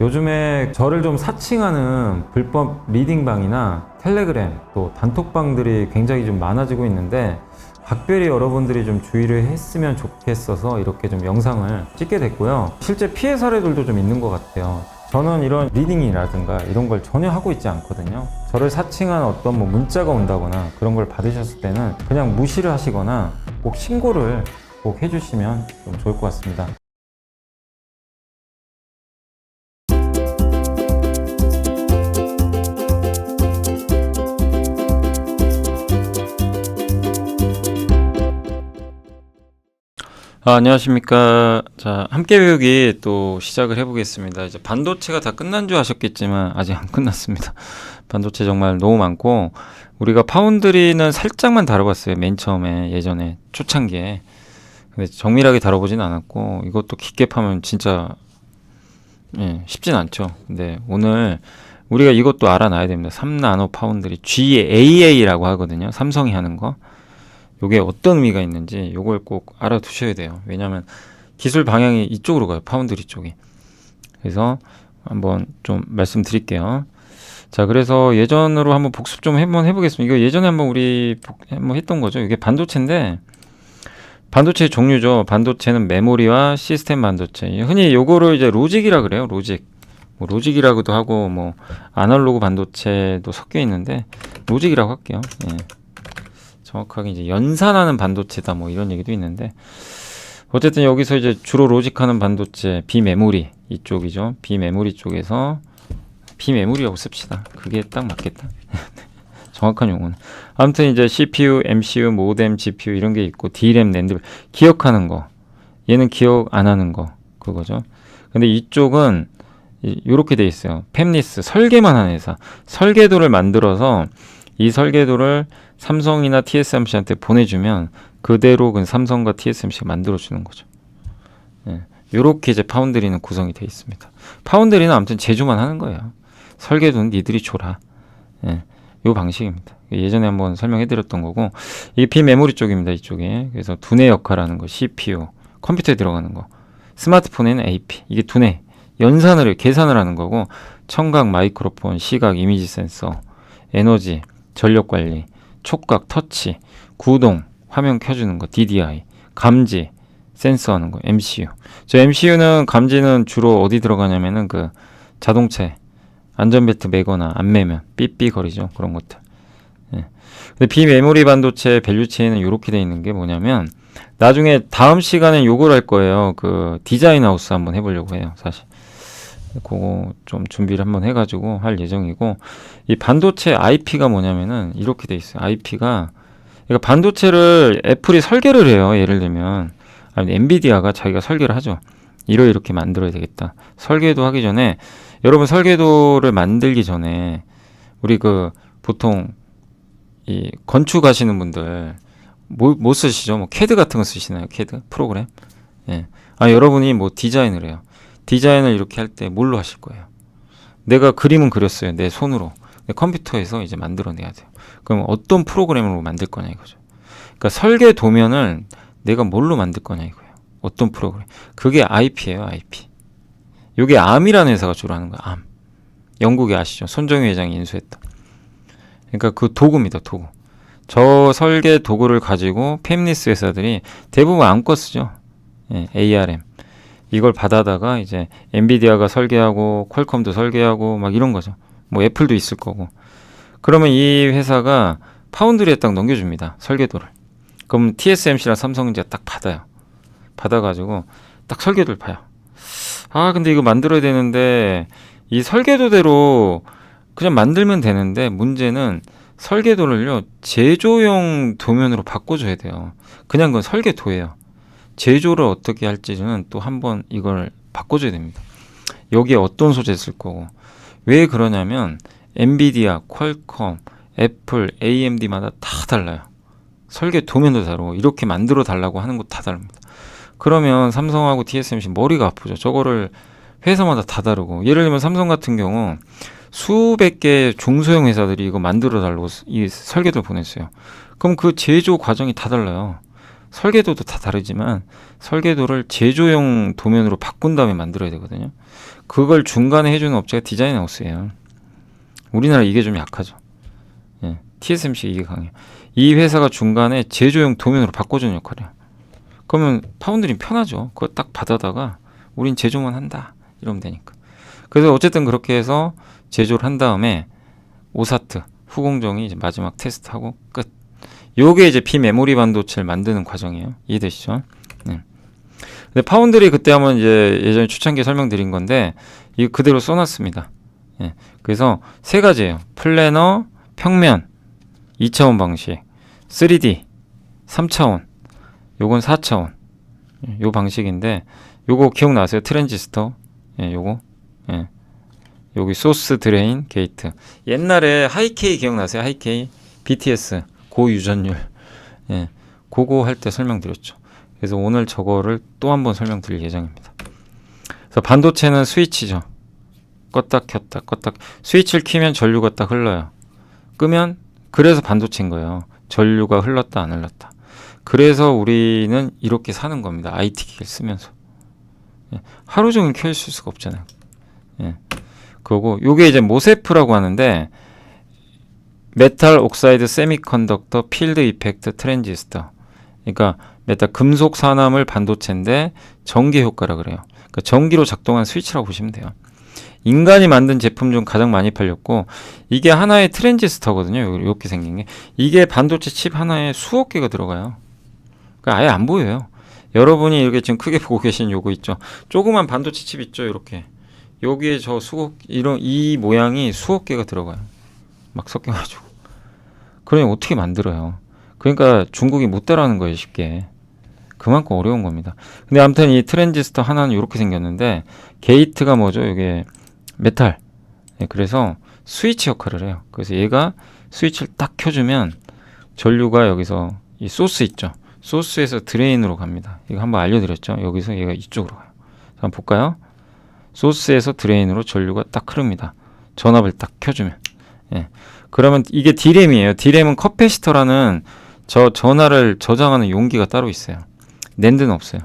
요즘에 저를 좀 사칭하는 불법 리딩방이나 텔레그램 또 단톡방들이 굉장히 좀 많아지고 있는데 각별히 여러분들이 좀 주의를 했으면 좋겠어서 이렇게 좀 영상을 찍게 됐고요. 실제 피해 사례들도 좀 있는 것 같아요. 저는 이런 리딩이라든가 이런 걸 전혀 하고 있지 않거든요. 저를 사칭한 어떤 문자가 온다거나 그런 걸 받으셨을 때는 그냥 무시를 하시거나 꼭 신고를 꼭 해주시면 좀 좋을 것 같습니다. 안녕하십니까. 자, 함께 배우기 또 시작을 해보겠습니다. 이제 반도체가 다 끝난 줄 아셨겠지만 아직 안 끝났습니다. 반도체 정말 너무 많고 우리가 파운드리는 살짝만 다뤄봤어요. 맨 처음에 예전에 초창기에. 근데 정밀하게 다뤄보진 않았고 이것도 깊게 파면 진짜 쉽진 않죠. 근데 오늘 우리가 이것도 알아놔야 됩니다. 3나노 파운드리 GAA라고 하거든요. 삼성이 하는 거. 요게 어떤 의미가 있는지 요걸 꼭 알아두셔야 돼요. 왜냐하면 기술 방향이 이쪽으로 가요. 파운드리 쪽이. 그래서 한번 좀 말씀드릴게요. 자, 그래서 예전으로 한번 복습 좀 한번 해보겠습니다. 이거 예전에 한번 우리 한번 했던 거죠. 이게 반도체인데 반도체의 종류죠. 반도체는 메모리와 시스템 반도체. 흔히 요거를 이제 로직이라 그래요. 로직. 뭐 로직이라고도 하고 뭐 아날로그 반도체도 섞여 있는데 로직이라고 할게요. 예. 정확하게 이제 연산하는 반도체다 뭐 이런 얘기도 있는데 어쨌든 여기서 이제 주로 로직하는 반도체 비메모리 이쪽이죠. 비메모리 쪽에서 비메모리라고 씁시다. 그게 딱 맞겠다. 정확한 용어는. 아무튼 이제 CPU, MCU, 모뎀, GPU 이런 게 있고 DRAM, 낸드 기억하는 거. 얘는 기억 안 하는 거. 그거죠. 근데 이쪽은 이렇게 돼 있어요. 팹리스 설계만 하는 회사. 설계도를 만들어서 이 설계도를 삼성이나 TSMC한테 보내주면 그대로 그 삼성과 TSMC가 만들어주는 거죠. 요렇게 이제 파운드리는 구성이 되어 있습니다. 파운드리는 아무튼 제조만 하는 거예요. 설계도는 니들이 줘라. 요 방식입니다. 예전에 한번 설명해드렸던 거고 이게 비메모리 쪽입니다. 이쪽에. 그래서 두뇌 역할하는 거 CPU 컴퓨터에 들어가는 거 스마트폰에는 AP 이게 두뇌 연산을 계산을 하는 거고 청각 마이크로폰 시각 이미지 센서 에너지 전력 관리 촉각, 터치, 구동, 화면 켜주는 거, DDI, 감지, 센서하는 거, MCU. 저 MCU는 감지는 주로 어디 들어가냐면은 그 자동차에 안전벨트 매거나 안 매면 삐삐거리죠. 그런 것들. 근데 비메모리 반도체 밸류체인은 이렇게 돼 있는 게 뭐냐면 나중에 다음 시간에 요걸 할 거예요. 그 디자인 하우스 한번 해보려고 해요. 사실. 그거 좀 준비를 한번 해가지고 할 예정이고 이 반도체 IP가 뭐냐면은 이렇게 돼 있어요. IP가 그러니까 반도체를 애플이 설계를 해요. 예를 들면 아니 엔비디아가 자기가 설계를 하죠. 이렇게 만들어야 되겠다. 설계도 하기 전에 여러분 설계도를 만들기 전에 우리 그 보통 이 건축하시는 분들 뭐 쓰시죠? 뭐 캐드 같은 거 쓰시나요? 캐드 프로그램? 여러분이 뭐 디자인을 해요. 디자인을 이렇게 할 때 뭘로 하실 거예요? 내가 그림은 그렸어요. 내 손으로. 컴퓨터에서 이제 만들어내야 돼요. 그럼 어떤 프로그램으로 만들 거냐 이거죠. 그러니까 설계 도면을 내가 뭘로 만들 거냐 이거예요. 어떤 프로그램. 그게 IP예요. IP. 이게 암이라는 회사가 주로 하는 거예요. 암. 영국에 아시죠? 손정희 회장이 인수했다. 그러니까 그 도구입니다. 도구. 저 설계 도구를 가지고 팹리스 회사들이 대부분 암 거 쓰죠. ARM. 이걸 받아다가 이제 엔비디아가 설계하고 퀄컴도 설계하고 막 이런 거죠. 뭐 애플도 있을 거고. 그러면 이 회사가 파운드리에 딱 넘겨줍니다. 설계도를. 그럼 TSMC랑 삼성전자 딱 받아요. 받아가지고 딱 설계도를 봐요. 근데 이거 만들어야 되는데 이 설계도대로 그냥 만들면 되는데 문제는 설계도를요 제조용 도면으로 바꿔줘야 돼요. 그냥 그건 설계도예요. 제조를 어떻게 할지는 또 한번 이걸 바꿔줘야 됩니다. 여기에 어떤 소재 쓸 거고 왜 그러냐면 엔비디아, 퀄컴, 애플, AMD마다 다 달라요. 설계 도면도 다르고 이렇게 만들어 달라고 하는 것도 다 다릅니다. 그러면 삼성하고 TSMC 머리가 아프죠. 저거를 회사마다 다 다르고 예를 들면 삼성 같은 경우 수백 개 중소형 회사들이 이거 만들어 달라고 이 설계도를 보냈어요. 그럼 그 제조 과정이 다 달라요. 설계도도 다 다르지만 설계도를 제조용 도면으로 바꾼 다음에 만들어야 되거든요. 그걸 중간에 해주는 업체가 디자인하우스예요. 우리나라 이게 좀 약하죠. 예, TSMC 이게 강해요. 이 회사가 중간에 제조용 도면으로 바꿔주는 역할이야. 그러면 파운드리 편하죠. 그거 딱 받아다가 우린 제조만 한다 이러면 되니까. 그래서 어쨌든 그렇게 해서 제조를 한 다음에 오사트 후공정이 이제 마지막 테스트하고 끝. 요게 이제 비메모리 반도체를 만드는 과정이에요. 이해되시죠? 네. 근데 파운드리 그때 한번 이제 예전에 초창기에 설명드린 건데 이거 그대로 써놨습니다. 예. 그래서 세 가지예요. 플래너, 평면, 2차원 방식, 3D, 3차원, 요건 4차원. 요 방식인데 요거 기억나세요? 트랜지스터. 예, 요거. 예. 여기 소스, 드레인, 게이트. 옛날에 하이케이 기억나세요? 하이케이, BTS, 고유전율. 예, 그거 할 때 설명드렸죠. 그래서 오늘 저거를 또 한번 설명드릴 예정입니다. 그래서 반도체는 스위치죠. 껐다 켰다 껐다. 스위치를 키면 전류가 딱 흘러요. 끄면 그래서 반도체인 거예요. 전류가 흘렀다 안 흘렀다. 그래서 우리는 이렇게 사는 겁니다. IT 기기를 쓰면서. 예, 하루 종일 켜 있을 수가 없잖아요. 예. 그리고 요게 이제 모세프라고 하는데 메탈 옥사이드 세미컨덕터 필드 이펙트 트랜지스터. 그러니까 메탈 금속 산화물 반도체인데 전기 효과라 그래요. 그러니까 전기로 작동한 스위치라고 보시면 돼요. 인간이 만든 제품 중 가장 많이 팔렸고 이게 하나의 트랜지스터거든요. 이렇게 생긴 게. 이게 반도체 칩 하나에 수억 개가 들어가요. 그러니까 아예 안 보여요. 여러분이 이렇게 지금 크게 보고 계신 요거 있죠. 조그만 반도체 칩 있죠. 이렇게. 여기에 저 수억 이런 이 모양이 수억 개가 들어가요. 막 섞여가지고. 그러니 어떻게 만들어요? 그러니까 중국이 못 따라하는 거예요, 쉽게. 그만큼 어려운 겁니다. 근데 아무튼 이 트랜지스터 하나는 이렇게 생겼는데 게이트가 뭐죠? 이게 메탈. 네, 그래서 스위치 역할을 해요. 그래서 얘가 스위치를 딱 켜주면 전류가 여기서 이 소스 있죠? 소스에서 드레인으로 갑니다. 이거 한번 알려드렸죠? 여기서 얘가 이쪽으로 가요. 한번 볼까요? 소스에서 드레인으로 전류가 딱 흐릅니다. 전압을 딱 켜주면. 예. 그러면 이게 D램이에요. D램은 커패시터라는 저 전하를 저장하는 용기가 따로 있어요. 낸드는 없어요.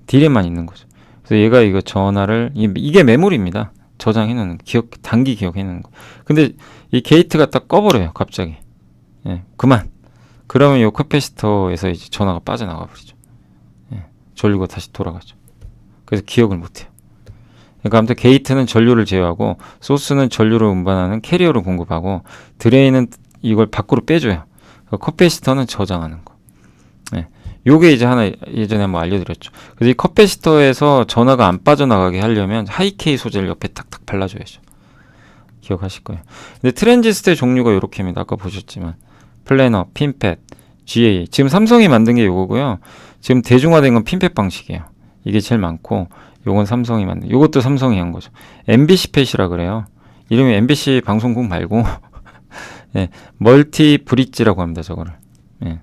D램만 있는 거죠. 그래서 얘가 이거 전하를 이게 메모리입니다. 저장해 놓는 단기 기억해 놓는 거. 근데 이 게이트가 딱 꺼버려요. 갑자기. 예. 그만. 그러면 이 커패시터에서 이제 전하가 빠져나가 버리죠. 예. 전류가 다시 돌아가죠. 그래서 기억을 못 해요. 그러니까 아무튼 게이트는 전류를 제어하고 소스는 전류를 운반하는 캐리어를 공급하고 드레인은 이걸 밖으로 빼줘요. 커패시터는 저장하는 거. 네. 요게 이제 하나 예전에 한번 알려드렸죠. 그래서 이 커패시터에서 전화가 안 빠져나가게 하려면 하이케이 소재를 옆에 탁탁 발라줘야죠. 기억하실 거예요. 근데 트랜지스터의 종류가 요렇게입니다. 아까 보셨지만 플래너, 핀팻, GA. 지금 삼성이 만든 게 요거고요. 지금 대중화된 건 핀팻 방식이에요. 이게 제일 많고 요건 삼성이 만든, 요것도 삼성이 한 거죠. MBC 팻이라 그래요. 이름이 MBC 방송국 말고 예, 멀티 브릿지라고 합니다. 저거를. 예.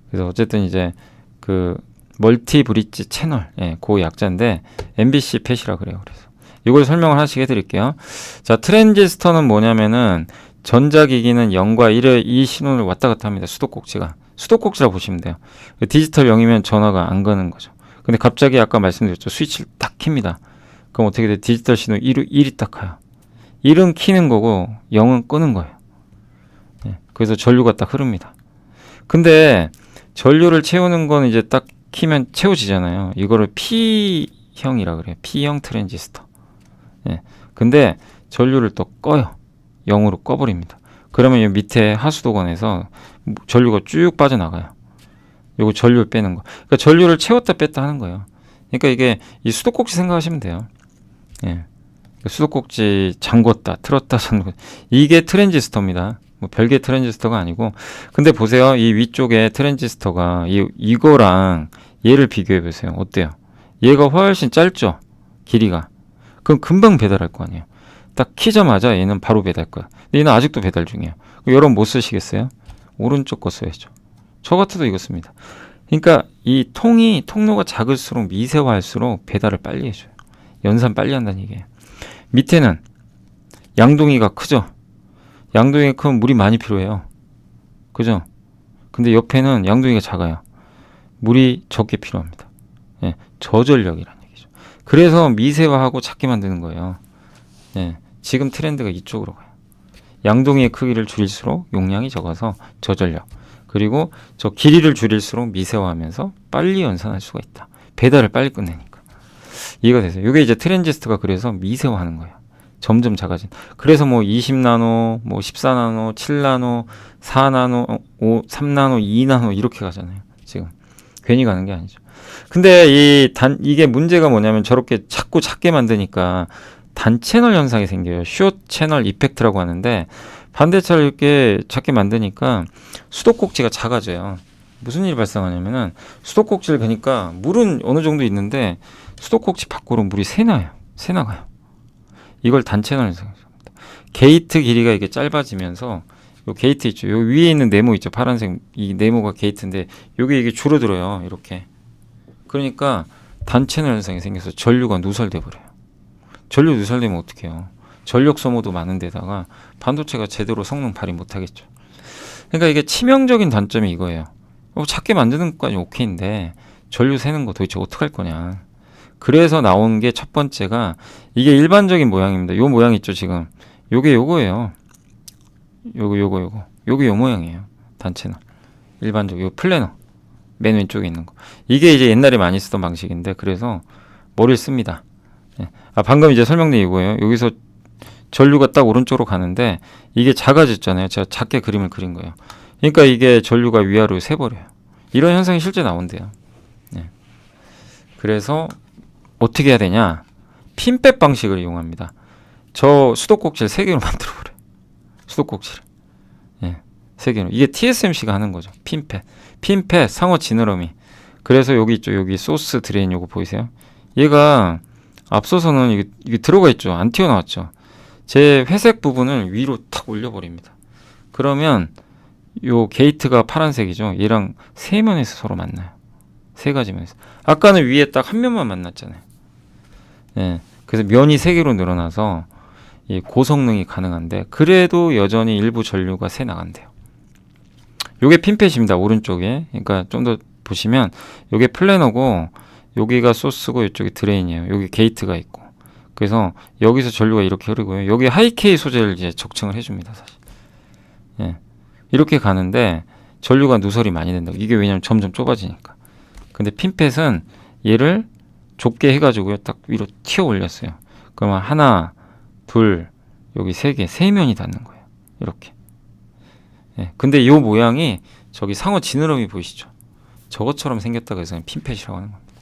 그래서 어쨌든 이제 그 멀티 브릿지 채널, 예, 그 약자인데 MBC 팻이라 그래요. 그래서 이걸 설명을 하시게 해드릴게요. 자, 트랜지스터는 뭐냐면은 전자기기는 0과 1의 이 신호를 왔다 갔다 합니다. 수도꼭지라 보시면 돼요. 디지털 0이면 전화가 안 가는 거죠. 근데 갑자기 아까 말씀드렸죠. 스위치를 딱 킵니다. 그럼 어떻게 돼? 디지털 신호 1이 딱 가요. 1은 키는 거고 0은 끄는 거예요. 네, 그래서 전류가 딱 흐릅니다. 근데 전류를 채우는 건 이제 딱 키면 채워지잖아요. 이거를 P형이라 그래요. P형 트랜지스터. 네, 근데 전류를 또 꺼요. 0으로 꺼버립니다. 그러면 이 밑에 하수도관에서 전류가 쭉 빠져나가요. 요거 전류를 빼는 거. 그러니까 전류를 채웠다 뺐다 하는 거예요. 그러니까 이게 이 수도꼭지 생각하시면 돼요. 예. 수도꼭지 잠궜다, 틀었다, 잠궜다. 이게 트랜지스터입니다. 뭐 별개 트랜지스터가 아니고. 근데 보세요. 이 위쪽에 트랜지스터가 이거랑 얘를 비교해 보세요. 어때요? 얘가 훨씬 짧죠? 길이가. 그럼 금방 배달할 거 아니에요. 딱 키자마자 얘는 바로 배달 거야. 근데 얘는 아직도 배달 중이에요. 여러분 뭐 쓰시겠어요? 오른쪽 거 써야죠. 저 같아도 이거 씁니다. 그러니까 이 통로가 작을수록 미세화할수록 배달을 빨리 해줘요. 연산 빨리 한다는 얘기예요. 밑에는 양동이가 크죠. 양동이가 크면 물이 많이 필요해요. 그죠? 근데 옆에는 양동이가 작아요. 물이 적게 필요합니다. 예, 저전력이라는 얘기죠. 그래서 미세화하고 작게 만드는 거예요. 예, 지금 트렌드가 이쪽으로 가요. 양동이의 크기를 줄일수록 용량이 적어서 저전력. 그리고 저 길이를 줄일수록 미세화하면서 빨리 연산할 수가 있다. 배달을 빨리 끝내니까. 이해가 되세요? 이게 이제 트랜지스터가 그래서 미세화하는 거예요. 점점 작아진. 그래서 뭐 20나노, 뭐 14나노, 7나노, 4나노, 3나노, 2나노 이렇게 가잖아요. 지금 괜히 가는 게 아니죠. 근데 이게 문제가 뭐냐면 저렇게 자꾸 작게 만드니까 단채널 현상이 생겨요. 숏 채널 이펙트라고 하는데 반대차를 이렇게 작게 만드니까 수도꼭지가 작아져요. 무슨 일이 발생하냐면은 수도꼭지를 그러니까 물은 어느 정도 있는데 수도꼭지 밖으로 물이 새나요. 새나가요. 이걸 단채널 현상입니다. 게이트 길이가 이게 짧아지면서 요 게이트 있죠. 요 위에 있는 네모 있죠. 파란색 이 네모가 게이트인데 이게 줄어들어요. 이렇게. 그러니까 단채널 현상이 생겨서 전류가 누설돼 버려요. 전류 누설되면 어떡해요? 전력 소모도 많은 데다가 반도체가 제대로 성능 발휘 못 하겠죠. 그러니까 이게 치명적인 단점이 이거예요. 작게 만드는 것까지 오케이인데 전류 새는 거 도대체 어떡할 거냐. 그래서 나온 게 첫 번째가 이게 일반적인 모양입니다. 요 모양 있죠, 지금. 요게 요거예요. 요게 요 모양이에요. 단체는. 일반적 요 플래너. 맨 왼쪽에 있는 거. 이게 이제 옛날에 많이 쓰던 방식인데 그래서 머리를 씁니다. 예. 방금 이제 설명드린 이거예요. 여기서 전류가 딱 오른쪽으로 가는데 이게 작아졌잖아요. 제가 작게 그림을 그린 거예요. 그러니까 이게 전류가 위아래로 새버려요. 이런 현상이 실제 나온대요. 예. 그래서 어떻게 해야 되냐? 핀백 방식을 이용합니다. 저 수도꼭지를 3개로 만들어버려요. 수도꼭지를. 예, 3개로. 이게 TSMC가 하는 거죠. 핀백, 상어 지느러미. 그래서 여기 있죠. 여기 소스 드레인 요거 보이세요? 얘가 앞서서는 이게 들어가 있죠. 안 튀어나왔죠. 제 회색 부분을 위로 탁 올려버립니다. 그러면 요 게이트가 파란색이죠. 얘랑 세 면에서 서로 만나요. 세 가지 면에서. 아까는 위에 딱 한 면만 만났잖아요. 예, 그래서 면이 3개로 늘어나서 이 고성능이 가능한데 그래도 여전히 일부 전류가 새 나간대요. 요게 핀펫입니다. 오른쪽에. 그러니까 좀 더 보시면 요게 플래너고 여기가 소스고 이쪽이 드레인이에요. 여기 게이트가 있고. 그래서 여기서 전류가 이렇게 흐르고요. 여기 하이케이 소재를 이제 적층을 해줍니다. 사실. 예, 이렇게 가는데 전류가 누설이 많이 된다고. 이게 왜냐면 점점 좁아지니까. 근데 핀펫은 얘를 좁게 해가지고요. 딱 위로 튀어 올렸어요. 그러면 하나, 둘, 여기 3개, 3면이 닿는 거예요. 이렇게. 예, 근데 이 모양이 저기 상어 지느러미 보이시죠? 저것처럼 생겼다고 해서 핀펫이라고 하는 겁니다.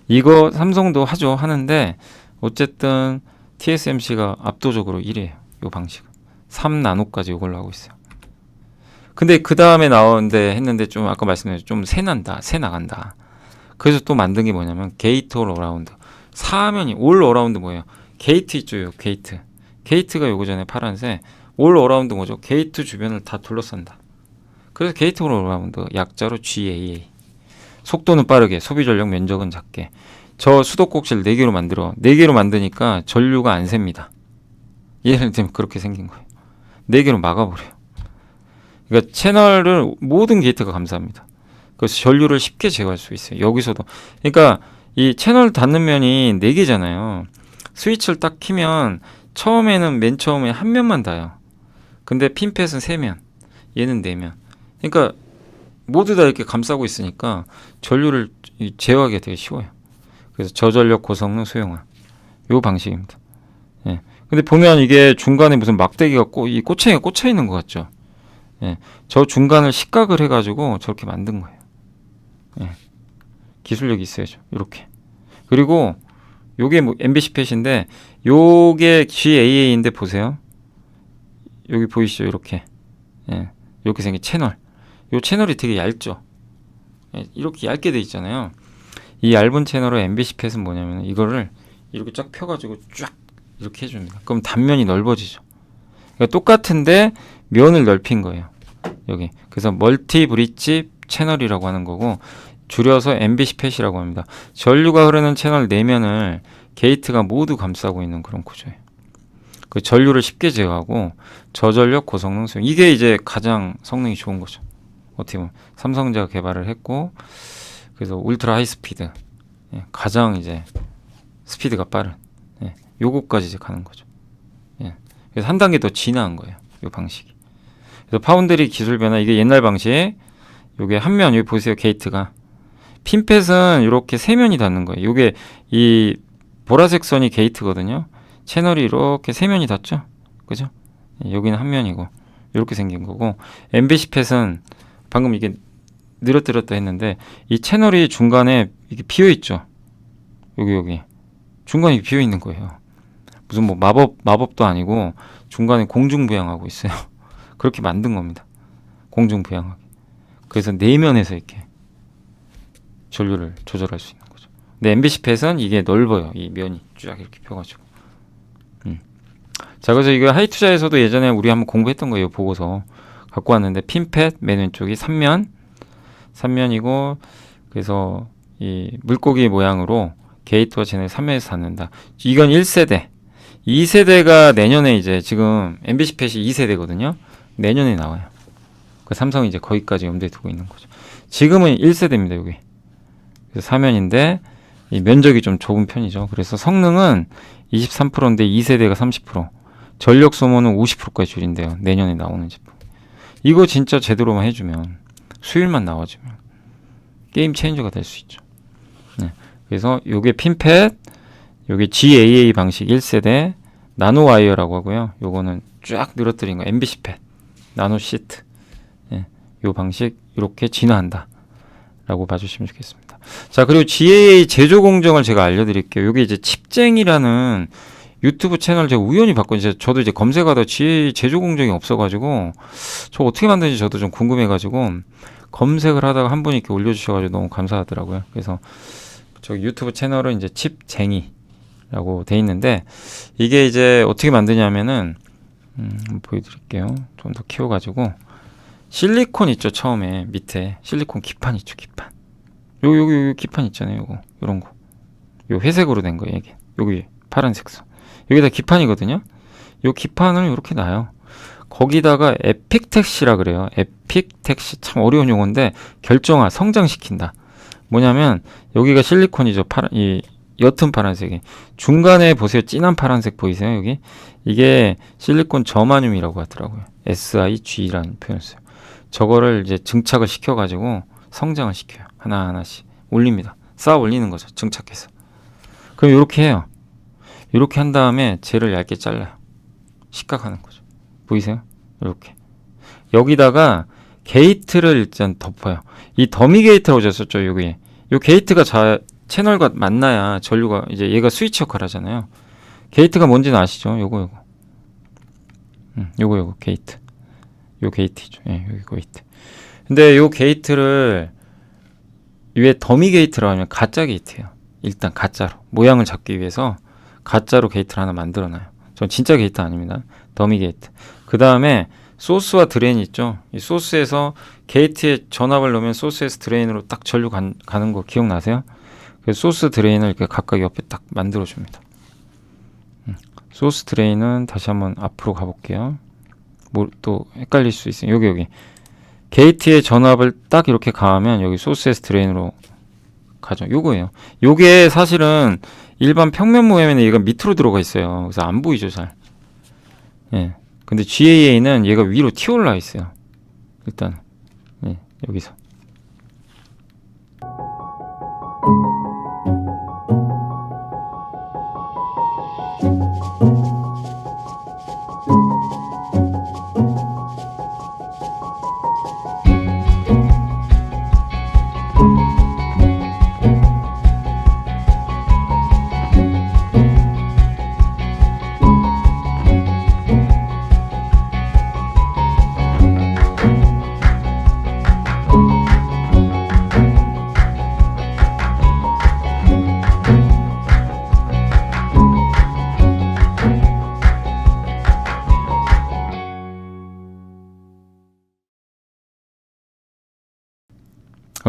이거 삼성도 하는데 어쨌든 TSMC가 압도적으로 1위에요. 이 방식은. 3나노까지 이걸로 하고 있어요. 근데 그 다음에 나오는데 했는데 좀 아까 말씀드렸죠. 좀 새 나간다. 그래서 또 만든 게 뭐냐면 게이트 올 어라운드. 사면이 올 어라운드 뭐예요? 게이트 있죠. 게이트. 게이트가 요거 전에 파란색. 올 어라운드 뭐죠? 게이트 주변을 다 둘러싼다. 그래서 게이트 올 어라운드 약자로 GAA. 속도는 빠르게, 소비 전력 면적은 작게. 저 수도꼭지를 4개로 만들어. 4개로 만드니까 전류가 안 셉니다. 예를 들면 그렇게 생긴 거예요. 4개로 막아버려요. 그러니까 채널을 모든 게이트가 감사합니다. 그래서 전류를 쉽게 제거할 수 있어요. 여기서도. 그러니까 이 채널 닿는 면이 4개잖아요. 스위치를 딱 키면 처음에는 맨 처음에 한 면만 닿아요. 근데 핀펫은 3면, 얘는 4면. 그러니까 모두 다 이렇게 감싸고 있으니까 전류를 제어하기가 되게 쉬워요. 그래서 저전력 고성능 소형화. 요 방식입니다. 예. 근데 보면 이게 중간에 무슨 막대기가 이 꼬챙이가 꽂혀 있는 것 같죠? 예. 저 중간을 식각을 해가지고 저렇게 만든 거예요. 예. 기술력이 있어야죠. 이렇게. 그리고 요게 뭐 MBC 팻인데 요게 GAA인데 보세요. 여기 보이시죠? 이렇게. 예. 이렇게 생긴 채널. 요 채널이 되게 얇죠. 예. 이렇게 얇게 돼 있잖아요. 이 얇은 채널의 MBC 팻은 뭐냐면 이거를 이렇게 쫙 펴가지고 쫙 이렇게 해줍니다. 그럼 단면이 넓어지죠. 그러니까 똑같은데 면을 넓힌 거예요. 여기. 그래서 멀티 브릿지 채널이라고 하는 거고 줄여서 MBC 팻이라고 합니다. 전류가 흐르는 채널 4면을 게이트가 모두 감싸고 있는 그런 구조예요. 그 전류를 쉽게 제어하고 저전력 고성능 소형. 이게 이제 가장 성능이 좋은 거죠. 어떻게 보면 삼성제가 개발을 했고, 그래서 울트라 하이 스피드, 예, 가장 이제 스피드가 빠른, 예, 요거까지 이제 가는 거죠. 예, 그래서 한 단계 더 진화한 거예요, 요 방식이. 그래서 파운드리 기술 변화, 이게 옛날 방식, 요게 한 면, 여기 보세요, 게이트가. 핀펫은 이렇게 세 면이 닿는 거예요. 요게 이 보라색 선이 게이트거든요. 채널이 이렇게 세 면이 닿죠, 그죠? 예, 여기는 한 면이고 이렇게 생긴 거고, MBC팻은 방금 이게 늘어뜨렸다 했는데 이 채널이 중간에 이게 비어 있죠. 여기 중간에 비어 있는 거예요. 무슨 뭐 마법도 아니고 중간에 공중부양하고 있어요. 그렇게 만든 겁니다. 공중부양하게. 그래서 내면에서 이렇게 전류를 조절할 수 있는 거죠. 근데 MBC팻은 이게 넓어요. 이 면이 쫙 이렇게 펴가지고. 자, 그래서 이거 하이투자에서도 예전에 우리 한번 공부했던 거예요. 보고서 갖고 왔는데, 핀펫 맨 왼쪽이 3면이고, 그래서 이 물고기 모양으로 게이트와 채널 3면에서 닿는다. 이건 1세대. 2세대가 내년에 이제, 지금 MBC팻이 2세대거든요. 내년에 나와요. 그 삼성이 이제 거기까지 염두에 두고 있는 거죠. 지금은 1세대입니다, 여기. 그래서 4면인데 이 면적이 좀 좁은 편이죠. 그래서 성능은 23%인데 2세대가 30%, 전력 소모는 50%까지 줄인대요. 내년에 나오는 제품. 이거 진짜 제대로만 해주면, 수율만 나와주면 게임 체인저가 될 수 있죠. 네. 그래서 요게 핀펫, 요게 GAA 방식 1세대, 나노 와이어라고 하고요. 요거는 쫙 늘어뜨린 거 MBC팻, 나노 시트. 네. 요 방식 이렇게 진화한다 라고 봐주시면 좋겠습니다. 자, 그리고 GAA 제조 공정을 제가 알려드릴게요. 요게 이제 칩쟁이라는 유튜브 채널 제가 우연히 봤거든요. 저도 이제 검색하다 GAA 제조 공정이 없어가지고 저 어떻게 만드는지 저도 좀 궁금해가지고 검색을 하다가 한 분이 이렇게 올려주셔가지고 너무 감사하더라고요. 그래서 저기 유튜브 채널은 이제 칩쟁이라고 돼 있는데, 이게 이제 어떻게 만드냐면은 한번 보여드릴게요. 좀 더 키워가지고, 실리콘 있죠, 처음에 밑에 실리콘 기판 있죠, 기판. 요 기판 있잖아요, 요거, 요런 거. 요 회색으로 된 거예요, 이게. 여기 파란색 선. 여기다 기판이거든요. 요 기판을 이렇게 놔요. 거기다가 에픽택시라 그래요. 에픽택시, 참 어려운 용어인데, 결정화, 성장시킨다. 뭐냐면 여기가 실리콘이죠. 이 옅은 파란색이. 중간에 보세요. 진한 파란색 보이세요? 여기. 이게 실리콘 저마늄이라고 하더라고요. SIG라는 표현을 써요. 저거를 이제 증착을 시켜가지고 성장을 시켜요. 하나하나씩 올립니다. 쌓아 올리는 거죠. 증착해서. 그럼 이렇게 해요. 이렇게 한 다음에 젤을 얇게 잘라요. 식각하는 거죠. 보이세요? 이렇게. 여기다가 게이트를 일단 덮어요. 이 더미 게이트라고 줬었죠. 여기. 요 게이트가 채널과 만나야 전류가, 이제 얘가 스위치 역할을 하잖아요. 게이트가 뭔지는 아시죠? 요거. 요거 게이트. 요 게이트죠. 예, 여기 게이트. 근데 요 게이트를 왜 더미 게이트라고 하면 가짜 게이트예요. 일단 가짜로 모양을 잡기 위해서 가짜로 게이트를 하나 만들어놔요. 전 진짜 게이트 아닙니다. 더미 게이트. 그 다음에 소스와 드레인이 있죠. 이 소스에서 게이트에 전압을 넣으면 소스에서 드레인으로 딱 전류 가는 거 기억나세요? 그래서 소스 드레인을 이렇게 각각 옆에 딱 만들어줍니다. 소스 드레인은 다시 한번 앞으로 가볼게요. 뭐 또 헷갈릴 수 있어요. 여기 게이트에 전압을 딱 이렇게 가하면 여기 소스에서 드레인으로 가죠. 요거예요. 요게 사실은 일반 평면 모양에는 얘가 밑으로 들어가 있어요. 그래서 안 보이죠, 잘. 예. 근데 GAA는 얘가 위로 튀어올라 있어요. 일단 예, 여기서.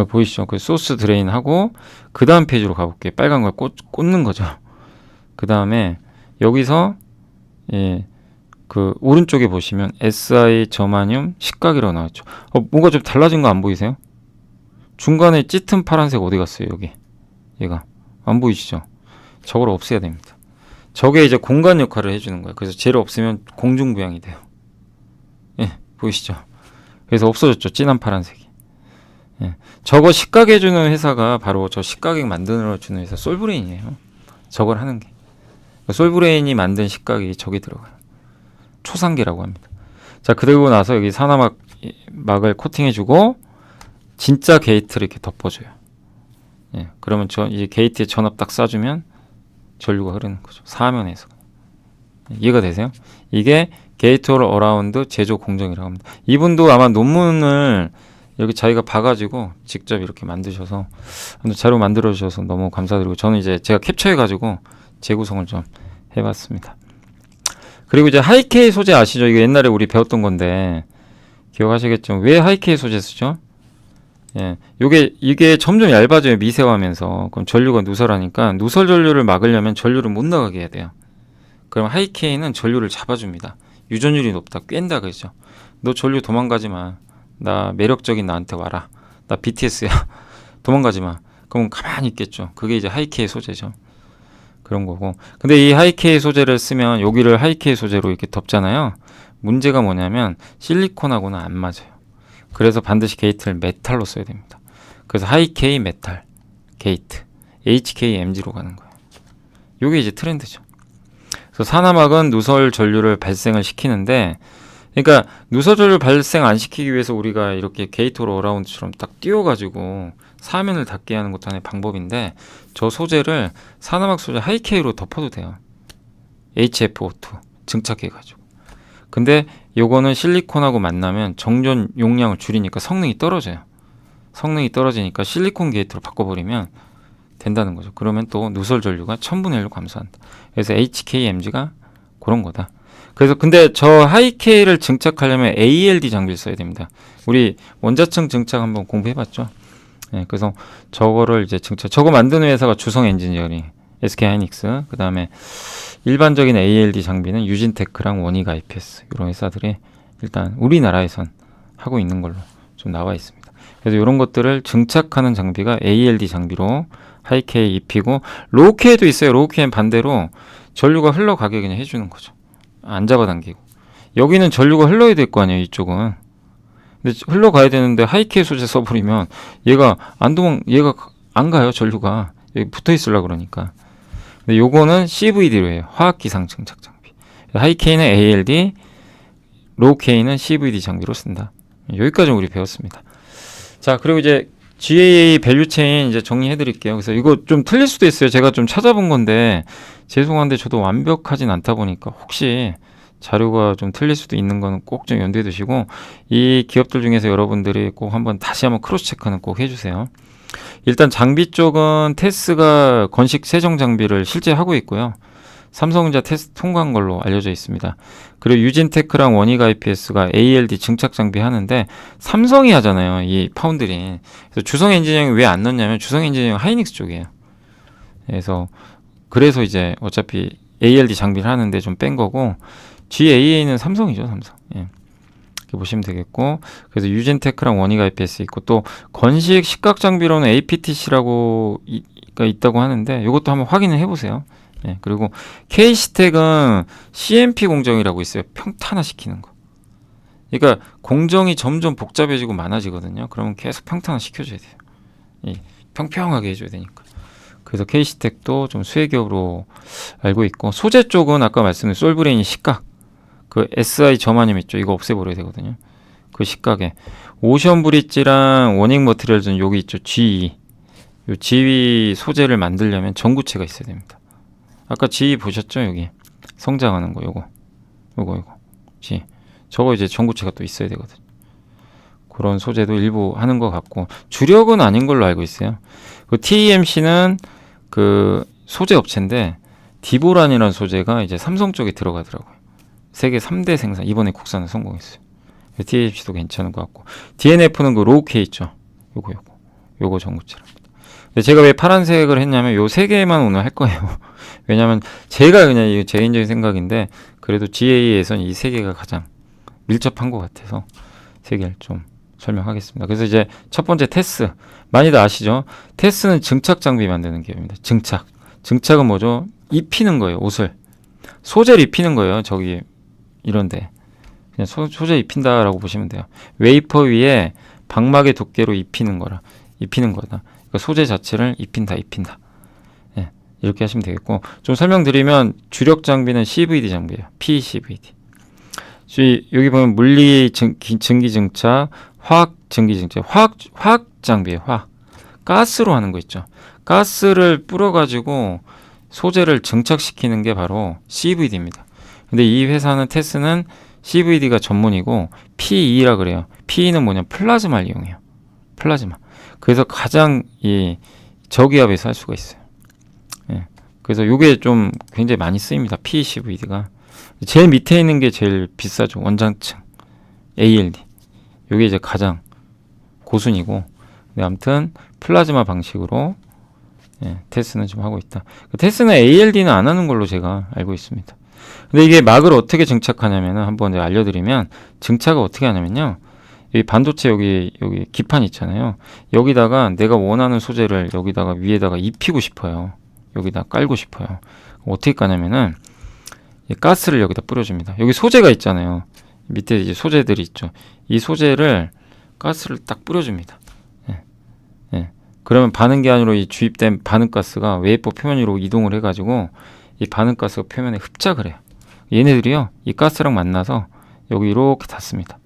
보이시죠? 그 소스 드레인 하고 그 다음 페이지로 가볼게요. 빨간 걸 꽂는 거죠. 그 다음에 여기서 예, 그 오른쪽에 보시면 SI 저마늄 식각이라고 나왔죠. 뭔가 좀 달라진 거 안 보이세요? 중간에 짙은 파란색 어디 갔어요? 여기 얘가 안 보이시죠? 저걸 없애야 됩니다. 저게 이제 공간 역할을 해주는 거예요. 그래서 쟤를 없으면 공중부양이 돼요. 예, 보이시죠? 그래서 없어졌죠. 진한 파란색이. 예, 저거 식각 해주는 회사가 바로 저 식각액 만들어주는 회사 솔브레인이에요. 저걸 하는 게. 솔브레인이 만든 식각이 저기 들어가요. 초상계라고 합니다. 자, 그리고 나서 여기 산화막을 코팅해주고 진짜 게이트를 이렇게 덮어줘요. 예, 그러면 이 게이트에 전압 딱 쏴주면 전류가 흐르는 거죠. 사면에서. 이해가 되세요? 이게 게이트 올 어라운드 제조 공정이라고 합니다. 이분도 아마 논문을 여기 자기가 봐가지고 직접 이렇게 만드셔서 자료 만들어 주셔서 너무 감사드리고, 저는 이제 제가 캡처해가지고 재구성을 좀 해봤습니다. 그리고 이제 하이케이 소재 아시죠? 이거 옛날에 우리 배웠던 건데 기억하시겠죠? 왜 하이케이 소재 쓰죠? 예, 이게 점점 얇아져요. 미세화하면서. 그럼 전류가 누설하니까 누설 전류를 막으려면 전류를 못 나가게 해야 돼요. 그럼 하이케이는 전류를 잡아줍니다. 유전율이 높다, 깬다 그러죠. 너 전류 도망가지 마. 나 매력적인 나한테 와라. 나 BTS야. 도망가지 마. 그럼 가만히 있겠죠. 그게 이제 하이케이 소재죠. 그런 거고. 근데 이 하이케이 소재를 쓰면 여기를 하이케이 소재로 이렇게 덮잖아요. 문제가 뭐냐면 실리콘하고는 안 맞아요. 그래서 반드시 게이트를 메탈로 써야 됩니다. 그래서 하이케이 메탈 게이트 HKMG로 가는 거예요. 이게 이제 트렌드죠. 그래서 산화막은 누설 전류를 발생을 시키는데, 그러니까 누설 전류 발생 안 시키기 위해서 우리가 이렇게 게이트 올 어라운드처럼 딱 띄워가지고 사면을 닫게 하는 것도 하나의 방법인데, 저 소재를 산화막 소재 하이케이로 덮어도 돼요. HFO2 증착해가지고. 근데 요거는 실리콘하고 만나면 정전 용량을 줄이니까 성능이 떨어져요. 성능이 떨어지니까 실리콘 게이트로 바꿔버리면 된다는 거죠. 그러면 또 누설 전류가 1000분의 1로 감소한다. 그래서 HKMG가 그런 거다. 그래서 근데 저 하이케이를 증착하려면 ALD 장비를 써야 됩니다. 우리 원자층 증착 한번 공부해봤죠. 네, 그래서 저거를 이제 저거 만드는 회사가 주성 엔지니어링, SK 하이닉스, 그 다음에 일반적인 ALD 장비는 유진테크랑 원익 IPS 이런 회사들이 일단 우리나라에선 하고 있는 걸로 좀 나와 있습니다. 그래서 이런 것들을 증착하는 장비가 ALD 장비로 하이케이 입히고, 로우케이도 있어요. 로우케이는 반대로 전류가 흘러가게 그냥 해주는 거죠. 안 잡아당기고. 여기는 전류가 흘러야 될 거 아니에요. 이쪽은. 근데 흘러가야 되는데 하이케이 소재 써버리면 얘가 얘가 안 가요. 전류가 여기 붙어 있으려고 그러니까. 근데 요거는 CVD로 해요. 화학기상 증착 장비. 하이케이는 ALD, 로우케이는 CVD 장비로 쓴다. 여기까지 우리 배웠습니다. 자, 그리고 이제 GAA 밸류 체인 이제 정리해 드릴게요. 그래서 이거 좀 틀릴 수도 있어요. 제가 좀 찾아본 건데 죄송한데 저도 완벽하진 않다 보니까 혹시 자료가 좀 틀릴 수도 있는 거는 꼭 좀 염두에 두시고, 이 기업들 중에서 여러분들이 꼭 다시 한번 크로스 체크는 꼭 해주세요. 일단 장비 쪽은 테스가 건식 세정 장비를 실제 하고 있고요. 삼성전자 테스트 통과한 걸로 알려져 있습니다. 그리고 유진테크랑 원익 IPS가 ALD 증착 장비 하는데 삼성이 하잖아요. 이 파운드리. 그래서 주성 엔지니어링이 왜 안 넣냐면 주성 엔지니어링 하이닉스 쪽이에요. 그래서 이제 어차피 ALD 장비를 하는데 좀 뺀 거고, GAA는 삼성이죠. 삼성. 예. 이렇게 보시면 되겠고, 그래서 유진테크랑 원익 IPS 있고, 또 건식 식각 장비로는 APTC라고 있다고 하는데 이것도 한번 확인을 해보세요. 예, 그리고 K시텍은 CMP 공정이라고 있어요. 평탄화시키는 거. 그러니까 공정이 점점 복잡해지고 많아지거든요. 그러면 계속 평탄화 시켜줘야 돼요. 평평하게 해줘야 되니까. 그래서 K시텍도 좀 수혜기업으로 알고 있고, 소재 쪽은 아까 말씀드린 솔브레인이 식각, 그 SI 저마늄 있죠. 이거 없애버려야 되거든요. 그 식각에 오션 브릿지랑 원익 머티리얼즈는 여기 있죠. GE. 요 GE 소재를 만들려면 전구체가 있어야 됩니다. 아까 GE 보셨죠? 여기 성장하는 거 요거 GE. 저거 이제 전구체가 또 있어야 되거든. 그런 소재도 일부 하는 것 같고, 주력은 아닌 걸로 알고 있어요. 그 TEMC는 그 소재 업체인데 디보란이라는 소재가 이제 삼성 쪽에 들어가더라고요. 세계 3대 생산, 이번에 국산을 성공했어요. TEMC도 괜찮은 것 같고, DNF는 그 로우케이 있죠. 요거 전구체랍니다. 근데 제가 왜 파란색을 했냐면 요 세 개만 오늘 할 거예요. 왜냐면 제가 그냥 이거 제 개인적인 생각인데 그래도 GA에서는 이 세 개가 가장 밀접한 것 같아서 세 개를 좀 설명하겠습니다. 그래서 이제 첫 번째 테스. 많이들 아시죠? 테스는 증착 장비 만드는 기업입니다. 증착. 증착은 뭐죠? 입히는 거예요. 옷을. 소재를 입히는 거예요. 저기 이런데. 그냥 소재 입힌다라고 보시면 돼요. 웨이퍼 위에 방막의 두께로 입히는 거다. 그러니까 소재 자체를 입힌다. 예, 이렇게 하시면 되겠고, 좀 설명드리면 주력 장비는 CVD 장비예요. PCVD. 여기 보면 물리 증기 증착, 화학 증기 증착, 화학 장비예요. 화학. 가스로 하는 거 있죠. 가스를 뿌려가지고 소재를 증착시키는 게 바로 CVD입니다. 근데 이 회사는 테스는 CVD가 전문이고 PE라 그래요. PE는 뭐냐? 플라즈마를 이용해요. 플라즈마. 그래서 가장 이 저기압에서 할 수가 있어요. 예. 그래서 이게 좀 굉장히 많이 쓰입니다. PECVD가. 제일 밑에 있는 게 제일 비싸죠. 원장층. ALD. 이게 이제 가장 고순이고. 근데 아무튼 플라즈마 방식으로 테스는 좀 하고 있다. 테스는 ALD는 안 하는 걸로 제가 알고 있습니다. 근데 이게 막을 어떻게 증착하냐면 한번 제가 알려드리면 증착을 어떻게 하냐면요. 이 반도체 여기 기판 있잖아요. 여기다가 내가 원하는 소재를 여기다가 위에다가 입히고 싶어요. 여기다 깔고 싶어요. 어떻게 까냐면은 이 가스를 여기다 뿌려줍니다. 여기 소재가 있잖아요. 밑에 이제 소재들이 있죠. 이 소재를 가스를 딱 뿌려줍니다. 그러면 반응기 안으로 이 주입된 반응가스가 웨이퍼 표면 위로 이동을 해가지고 이 반응가스가 표면에 흡착을 해요. 얘네들이요, 이 가스랑 만나서 여기 이렇게 닿습니다.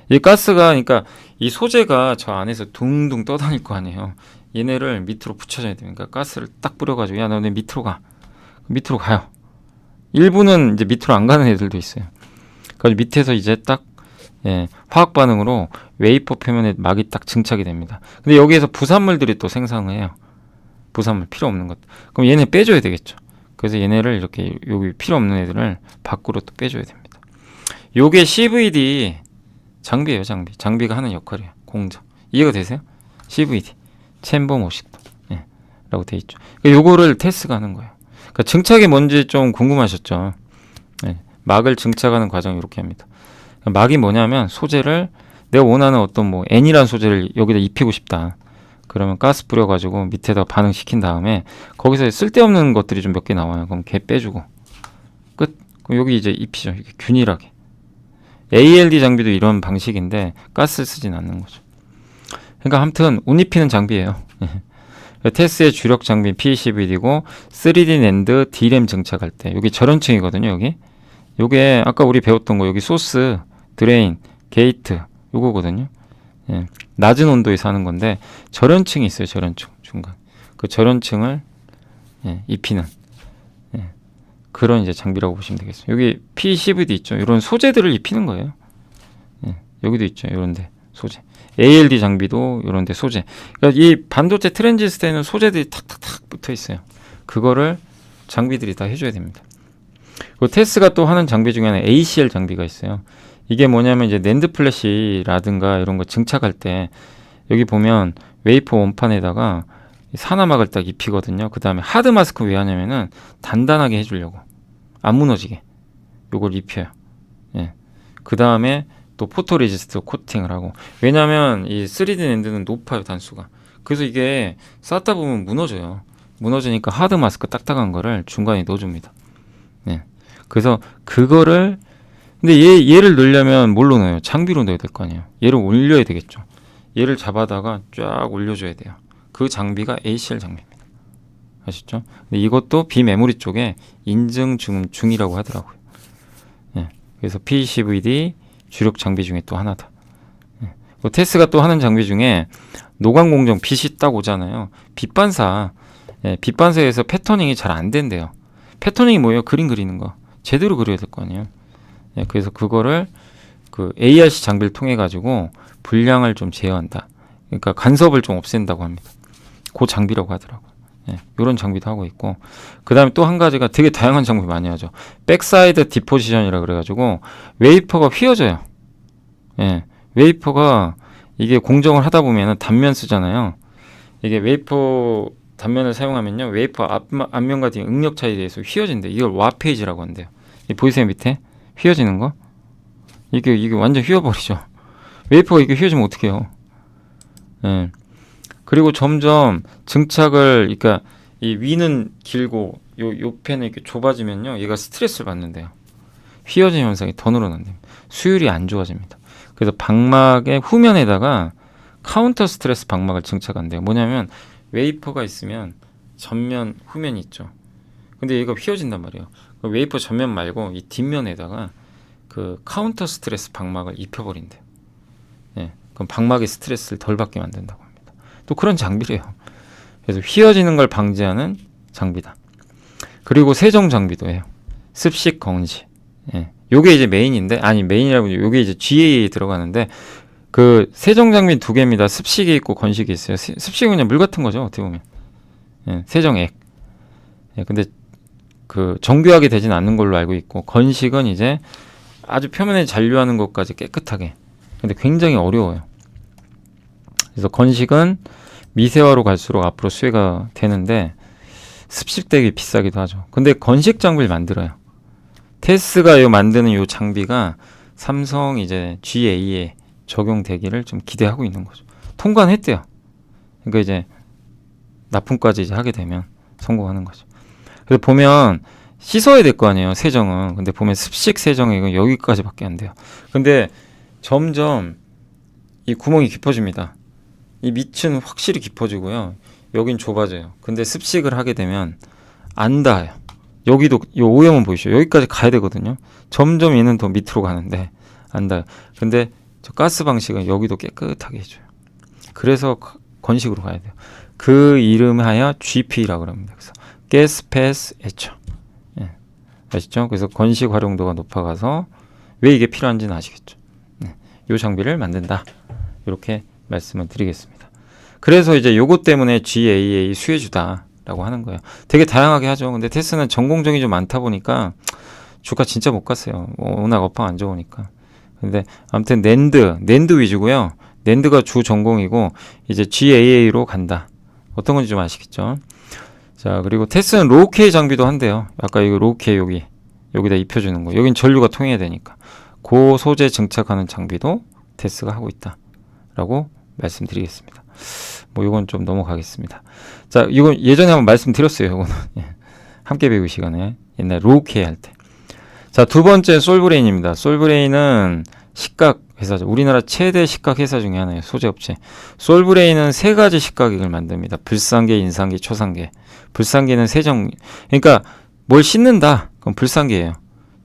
이 가스가, 그러니까 이 소재가 저 안에서 둥둥 떠다닐 거 아니에요. 얘네를 밑으로 붙여줘야 됩니다. 그러니까 가스를 딱 뿌려가지고, 야, 너네 밑으로 가. 밑으로 가요. 일부는 이제 밑으로 안 가는 애들도 있어요. 그래서 밑에서 이제 딱 화학 반응으로 웨이퍼 표면에 막이 딱 증착이 됩니다. 근데 여기에서 부산물들이 또 생성을 해요. 부산물 필요 없는 것. 그럼 얘네 빼줘야 되겠죠. 그래서 얘네를 이렇게 여기 필요 없는 애들을 밖으로 또 빼줘야 됩니다. 요게 CVD 장비예요. 장비가 하는 역할이에요. 공정. 이해가 되세요? CVD 챔버 모식도 라고 돼 있죠. 그러니까 요거를 테스가 하는 거예요. 그러니까 증착이 뭔지 좀 궁금하셨죠? 막을 증착하는 과정을 이렇게 합니다. 막이 뭐냐면 소재를 내가 원하는 어떤 뭐 N이라는 소재를 여기다 입히고 싶다. 그러면 가스 뿌려가지고 밑에다 반응시킨 다음에 거기서 쓸데없는 것들이 좀 몇 개 나와요. 그럼 걔 빼주고 끝. 그럼 여기 이제 입히죠. 이렇게 균일하게. ALD 장비도 이런 방식인데 가스 쓰진 않는 거죠. 그러니까 아무튼 옷 입히는 장비예요. 테스의 주력 장비 PCB이고 3D 낸드 D램 증착할 때 여기 절연층이거든요. 요게 아까 우리 배웠던 거 여기 소스, 드레인, 게이트 요거거든요. 낮은 온도에서 하는 건데 절연층이 있어요. 절연층 중간. 그 절연층을 입히는 그런 이제 장비라고 보시면 되겠어요. 여기 PCVD 있죠. 이런 소재들을 입히는 거예요. 여기도 있죠. 이런데 소재. ALD 장비도 이런데 소재. 그러니까 이 반도체 트랜지스터에는 소재들이 탁탁탁 붙어 있어요. 그거를 장비들이 다 해줘야 됩니다. 그 테스가 또 하는 장비 중에는 ACL 장비가 있어요. 이게 뭐냐면 이제 낸드 플래시라든가 이런 거 증착할 때 여기 보면 웨이퍼 원판에다가 산화막을 딱 입히거든요. 그 다음에 하드 마스크 왜 하냐면은 단단하게 해주려고 안 무너지게 요걸 입혀요. 그 다음에 또 포토레지스트 코팅을 하고, 왜냐하면 이 3D 낸드는 높아요. 단수가. 그래서 이게 쌓다 보면 무너져요. 무너지니까 하드 마스크 딱딱한 거를 중간에 넣어줍니다. 그래서 그거를 근데 얘를 넣으려면 뭘로 넣어요? 장비로 넣어야 될 거 아니에요. 얘를 올려야 되겠죠. 얘를 잡아다가 쫙 올려줘야 돼요. 그 장비가 ACL 장비입니다. 아시죠? 근데 이것도 비메모리 쪽에 인증 중이라고 하더라고요. 그래서 PCVD 주력 장비 중에 또 하나다. 테스가 또 하는 장비 중에 노광 공정 빛이 딱 오잖아요. 빛반사. 빛반사에서 패터닝이 잘 안 된대요. 패터닝이 뭐예요? 그림 그리는 거. 제대로 그려야 될 거 아니에요. 그래서 그거를 그 ARC 장비를 통해 가지고 불량을 좀 제어한다. 그러니까 간섭을 좀 없앤다고 합니다. 그 장비라고 하더라고요. 이런 장비도 하고 있고, 그 다음에 또 한 가지가 되게 다양한 장비 많이 하죠. 백사이드 디포지션이라 그래가지고 웨이퍼가 휘어져요. 웨이퍼가 이게 공정을 하다 보면은 단면 쓰잖아요. 이게 웨이퍼 단면을 사용하면요, 웨이퍼 앞면과 뒤 응력 차이에 대해서 휘어진대. 이걸 와페이지라고 한대요. 보이세요 밑에 휘어지는 거? 이게 완전 휘어버리죠. 웨이퍼가 이게 휘어지면 어떡해요? 예. 그리고 점점 증착을, 그러니까 이 위는 길고 요 옆에는 이렇게 좁아지면요, 얘가 스트레스를 받는데요. 휘어진 현상이 더 늘어난대요. 수율이 안 좋아집니다. 그래서 방막의 후면에다가 카운터 스트레스 방막을 증착한대요. 뭐냐면 웨이퍼가 있으면 전면, 후면이 있죠. 근데 얘가 휘어진단 말이에요. 웨이퍼 전면 말고 이 뒷면에다가 그 카운터 스트레스 방막을 입혀버린대요. 예, 그럼 방막의 스트레스를 덜 받게 만든다고 합니다. 또 그런 장비래요. 그래서 휘어지는 걸 방지하는 장비다. 그리고 세정 장비도 해요. 습식 건시. 예, 요게 이제 메인인데, 아니 메인이라고, 요게 이제 GA에 들어가는데, 그 세정 장비 두 개입니다. 습식이 있고 건식이 있어요. 습식은 그냥 물 같은 거죠, 어떻게 보면. 예, 세정액. 예, 근데 그 정교하게 되진 않는 걸로 알고 있고, 건식은 이제 아주 표면에 잔류하는 것까지 깨끗하게. 근데 굉장히 어려워요. 그래서 건식은 미세화로 갈수록 앞으로 수혜가 되는데, 습식되게 비싸기도 하죠. 근데 건식 장비를 만들어요. 테스가 만드는 요 장비가 삼성 이제 GA에 적용되기를 좀 기대하고 있는 거죠. 통과는 했대요. 그러니까 이제 납품까지 이제 하게 되면 성공하는 거죠. 그래서 보면 씻어야 될 거 아니에요, 세정은. 근데 보면 습식 세정액은 여기까지밖에 안 돼요. 근데 점점 이 구멍이 깊어집니다. 이 밑은 확실히 깊어지고요, 여긴 좁아져요. 근데 습식을 하게 되면 안 닿아요. 여기도 이 오염은 보이시죠? 여기까지 가야 되거든요. 점점 얘는 더 밑으로 가는데 안 닿아요. 근데 저 가스 방식은 여기도 깨끗하게 해줘요. 그래서 건식으로 가야 돼요. 그 이름하여 GP라고 합니다. 그래서 가스 패스 에처. 예. 아시죠? 그래서 건식 활용도가 높아가서 왜 이게 필요한지는 아시겠죠? 네. 이 장비를 만든다. 이렇게 말씀을 드리겠습니다. 그래서 이제 요것 때문에 GAA 수혜주다라고 하는 거예요. 되게 다양하게 하죠. 근데 테스는 전공정이 좀 많다 보니까 주가 진짜 못 갔어요. 워낙 업황 안 좋으니까. 근데 아무튼 낸드 위주고요. 낸드가 주 전공이고 이제 GAA로 간다. 어떤 건지 좀 아시겠죠? 자, 그리고 테스는 로우-K 장비도 한대요. 아까 이거 로우-K 여기다 입혀주는 거. 여긴 전류가 통해야 되니까. 고 소재 증착하는 장비도 테스가 하고 있다라고 말씀드리겠습니다. 뭐 이건 좀 넘어가겠습니다. 자, 이건 예전에 한번 말씀드렸어요. 이거는 함께 배우 시간에 옛날 로우-K 할 때. 자, 두 번째 솔브레인입니다. 솔브레인은 식각 회사죠. 우리나라 최대 식각 회사 중에 하나예요. 소재업체. 솔브레인은 세 가지 식각액을 만듭니다. 불상계, 인상계, 초상계. 불상계는 세정, 그러니까 뭘 씻는다, 그럼 불상계예요.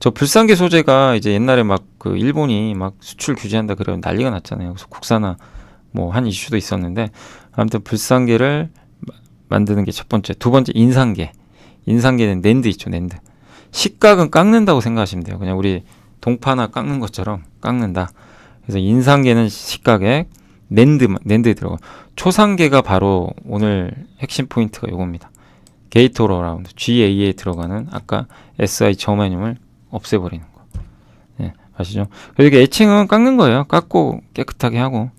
저 불상계 소재가 이제 옛날에 막 그 일본이 막 수출 규제한다 그러면 난리가 났잖아요. 그래서 국산화 뭐 한 이슈도 있었는데, 아무튼 불상계를 만드는 게 첫 번째. 두 번째 인상계. 인상계는 낸드 있죠, 낸드. 식각은 깎는다고 생각하시면 돼요. 그냥 우리 동파나 깎는 것처럼 깎는다. 그래서 인상계는 식각에 낸드에 들어가. 초상계가 바로 오늘 핵심 포인트가 요겁니다. 게이트 올어라운드 GA에 들어가는 아까 SI 저마늄을 없애버리는 거. 예, 아시죠? 그리고 애칭은 깎는 거예요. 깎고 깨끗하게 하고.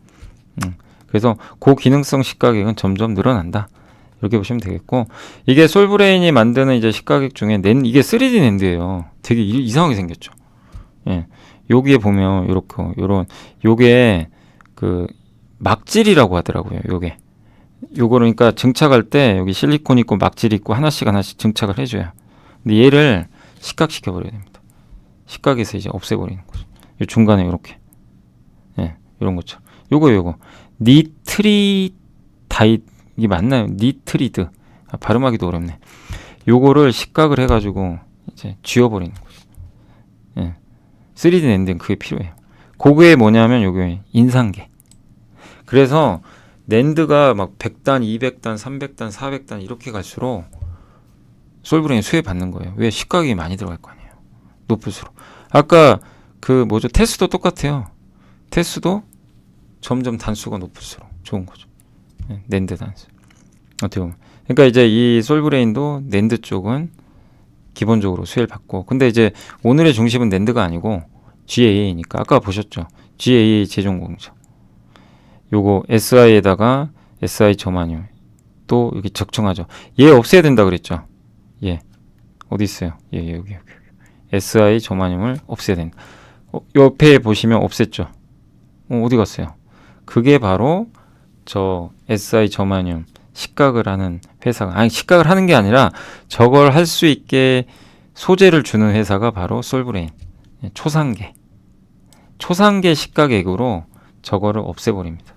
그래서 고기능성 식각액은 점점 늘어난다. 이렇게 보시면 되겠고, 이게 솔브레인이 만드는 이제 식각액 중에 이게 3D 낸드예요. 되게 이상하게 생겼죠. 예, 여기에 보면 요게 그 막질이라고 하더라고요. 요거를 그러니까 증착할 때 여기 실리콘 있고 막질 있고 하나씩 증착을 해줘요. 근데 얘를 식각시켜 버려야 됩니다. 식각에서 이제 없애버리는 거죠. 요 중간에 요렇게, 예, 요런 것처럼. 요거 이게 맞나요? 니트리드. 발음하기도 어렵네. 요거를 식각을 해가지고 이제 쥐어버리는 거죠. 예. 3D 낸드는 그게 필요해요. 그게 뭐냐면 요게 인상계. 그래서 낸드가 막 100단, 200단, 300단, 400단 이렇게 갈수록 솔브레인 수혜 받는 거예요. 왜? 식각이 많이 들어갈 거 아니에요. 높을수록. 아까 테스도 똑같아요. 테스도 점점 단수가 높을수록 좋은 거죠. 낸드 단수. 어떻게 보면. 그러니까 이제 이 솔브레인도 낸드 쪽은 기본적으로 수혜를 받고, 근데 이제 오늘의 중심은 낸드가 아니고 GAA니까 아까 보셨죠? GAA 제종 공정. 요거 SI에다가 SI 저마늄 또 여기 적중하죠. 얘 없애야 된다 그랬죠. 얘 어디 있어요? 여기. SI 저마늄을 없애야 된다. 옆에 보시면 없앴죠. 어디 갔어요? 그게 바로 저 SI 저마늄 식각을 하는 회사가, 아니 식각을 하는 게 아니라 저걸 할 수 있게 소재를 주는 회사가 바로 솔브레인. 초상계 식각액으로 저거를 없애버립니다.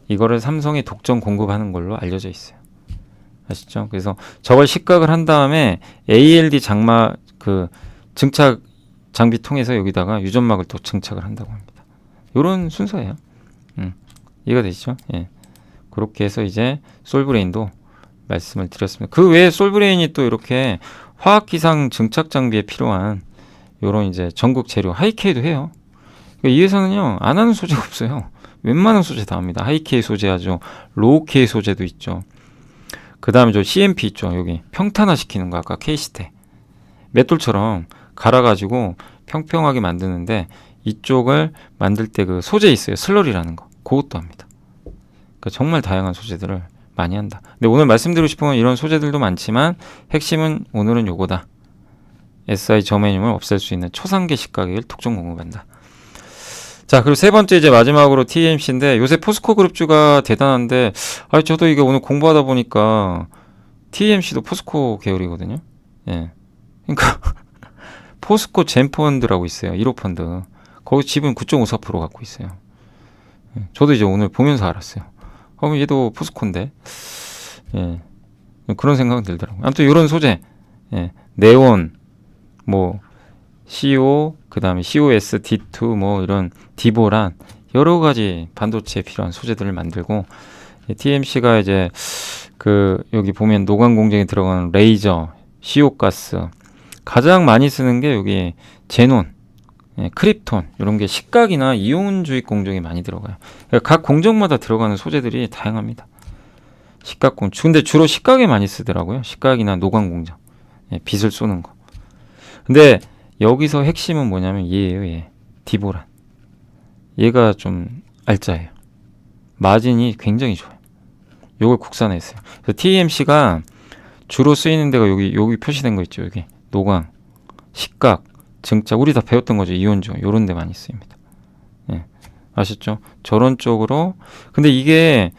이거를 삼성에 독점 공급하는 걸로 알려져 있어요. 아시죠? 그래서 저걸 식각을 한 다음에 ALD 장막 그 증착 장비 통해서 여기다가 유전막을 또 증착을 한다고 합니다. 이런 순서예요. 이해가 되시죠? 예. 그렇게 해서 이제 솔브레인도 말씀을 드렸습니다. 그 외에 솔브레인이 또 이렇게 화학기상 증착 장비에 필요한 요런 이제 전국 재료 하이케이도 해요. 그러니까 이 회사는요 안 하는 소재가 없어요. 웬만한 소재 다 합니다. 하이케이 소재 하죠. 로우케이 소재도 있죠. 그 다음에 저 CMP 있죠. 여기 평탄화 시키는 거 아까 K시테 맷돌처럼 갈아가지고 평평하게 만드는데 이쪽을 만들 때 그 소재 있어요. 슬러리라는 거. 그것도 합니다. 그러니까 정말 다양한 소재들을 많이 한다. 근데 오늘 말씀드리고 싶은 건 이런 소재들도 많지만 핵심은 오늘은 요거다. SI 저매늄을 없앨 수 있는 초상계 식각액을 독점 공급한다. 자, 그리고 세 번째 이제 마지막으로 TMC인데 요새 포스코 그룹주가 대단한데 저도 이게 오늘 공부하다 보니까 TMC도 포스코 계열이거든요. 예. 그러니까 포스코 젠펀드라고 있어요. 1호 펀드. 거기 지분 9.54% 갖고 있어요. 예. 저도 이제 오늘 보면서 알았어요. 얘도 포스코인데. 예. 그런 생각은 들더라고요. 아무튼 이런 소재. 예. 네온 뭐 CO 그다음에 COS, D2 뭐 이런 디보란 여러 가지 반도체에 필요한 소재들을 만들고 TMC가 이제 그 여기 보면 노광 공정에 들어가는 레이저, CO 가스 가장 많이 쓰는 게 여기 제논, 크립톤 이런 게 식각이나 이온 주입 공정에 많이 들어가요. 그러니까 각 공정마다 들어가는 소재들이 다양합니다. 식각 공정. 근데 주로 식각에 많이 쓰더라고요. 식각이나 노광 공정. 빛을 쏘는 거. 근데 여기서 핵심은 뭐냐면 얘예요. 얘. 디보란. 얘가 좀 알짜예요. 마진이 굉장히 좋아요. 요걸 국산화했어요. 그래서 TMC가 주로 쓰이는 데가 여기 표시된 거 있죠. 여기 노광, 식각, 증착 우리 다 배웠던 거죠. 이온주 요런 데 많이 쓰입니다. 예. 아셨죠? 저런 쪽으로. 근데 이게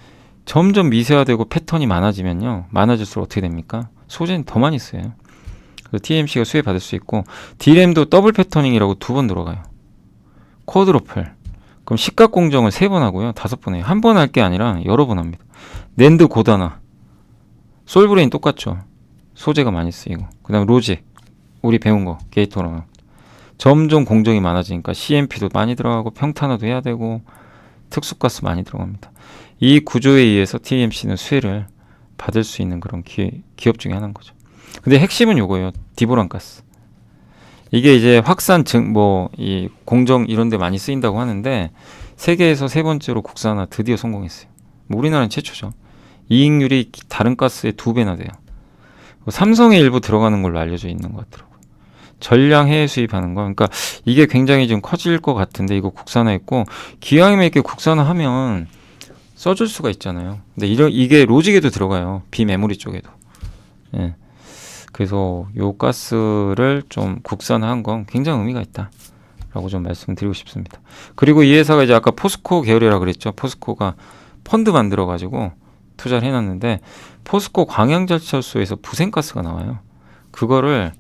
점점 미세화되고 패턴이 많아지면요. 많아질수록 어떻게 됩니까? 소재는 더 많이 써요. 그래서 TMC가 수혜 받을 수 있고 D램도 더블 패터닝이라고 2번 들어가요. 쿼드로플. 그럼 식각 공정을 3번 하고요. 5번 해요. 한 번 할 게 아니라 여러 번 합니다. 낸드 고단화. 솔브레인 똑같죠. 소재가 많이 쓰이고. 그 다음 로직. 우리 배운 거. 게이토랑. 점점 공정이 많아지니까 CMP도 많이 들어가고 평탄화도 해야 되고 특수가스 많이 들어갑니다. 이 구조에 의해서 TMC는 수혜를 받을 수 있는 그런 기업 중에 하나인 거죠. 근데 핵심은 요거예요. 디보란 가스. 이게 이제 확산 이 공정 이런 데 많이 쓰인다고 하는데 세계에서 3번째로 국산화 드디어 성공했어요. 우리나라는 최초죠. 이익률이 다른 가스의 2배나 돼요. 삼성에 일부 들어가는 걸로 알려져 있는 것 같더라고요. 전량 해외 수입하는 거. 그러니까 이게 굉장히 좀 커질 것 같은데 이거 국산화했고 기왕이면 이렇게 국산화하면 써줄 수가 있잖아요. 근데 이게 로직에도 들어가요. 비메모리 쪽에도. 예. 그래서 요 가스를 좀 국산화한 건 굉장히 의미가 있다라고 좀 말씀드리고 싶습니다. 그리고 이 회사가 이제 아까 포스코 계열이라 그랬죠. 포스코가 펀드 만들어 가지고 투자를 해놨는데 포스코 광양제철소에서 부생가스가 나와요. 그거를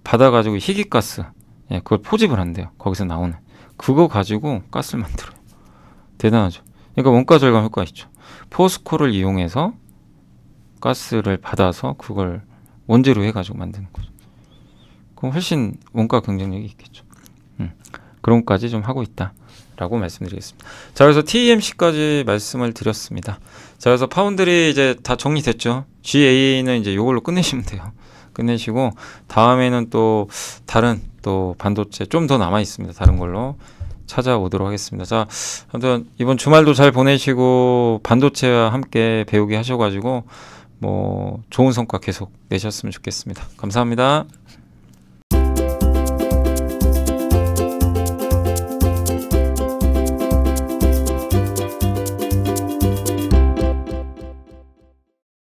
받아가지고 희귀가스, 그걸 포집을 한대요. 거기서 나오는 그거 가지고 가스를 만들어요. 대단하죠. 그러니까 원가 절감 효과가 있죠. 포스코를 이용해서 가스를 받아서 그걸 원재료 해가지고 만드는 거죠. 그럼 훨씬 원가 경쟁력이 있겠죠. 그런 것까지 좀 하고 있다라고 말씀드리겠습니다. 자, 그래서 TMC까지 말씀을 드렸습니다. 자, 그래서 파운드리 이제 다 정리됐죠. GA는 이제 이걸로 끝내시면 돼요. 끝내시고 다음에는 또 다른 또 반도체 좀 더 남아 있습니다. 다른 걸로 찾아오도록 하겠습니다. 자, 아무튼 이번 주말도 잘 보내시고 반도체와 함께 배우게 하셔가지고 뭐 좋은 성과 계속 내셨으면 좋겠습니다. 감사합니다.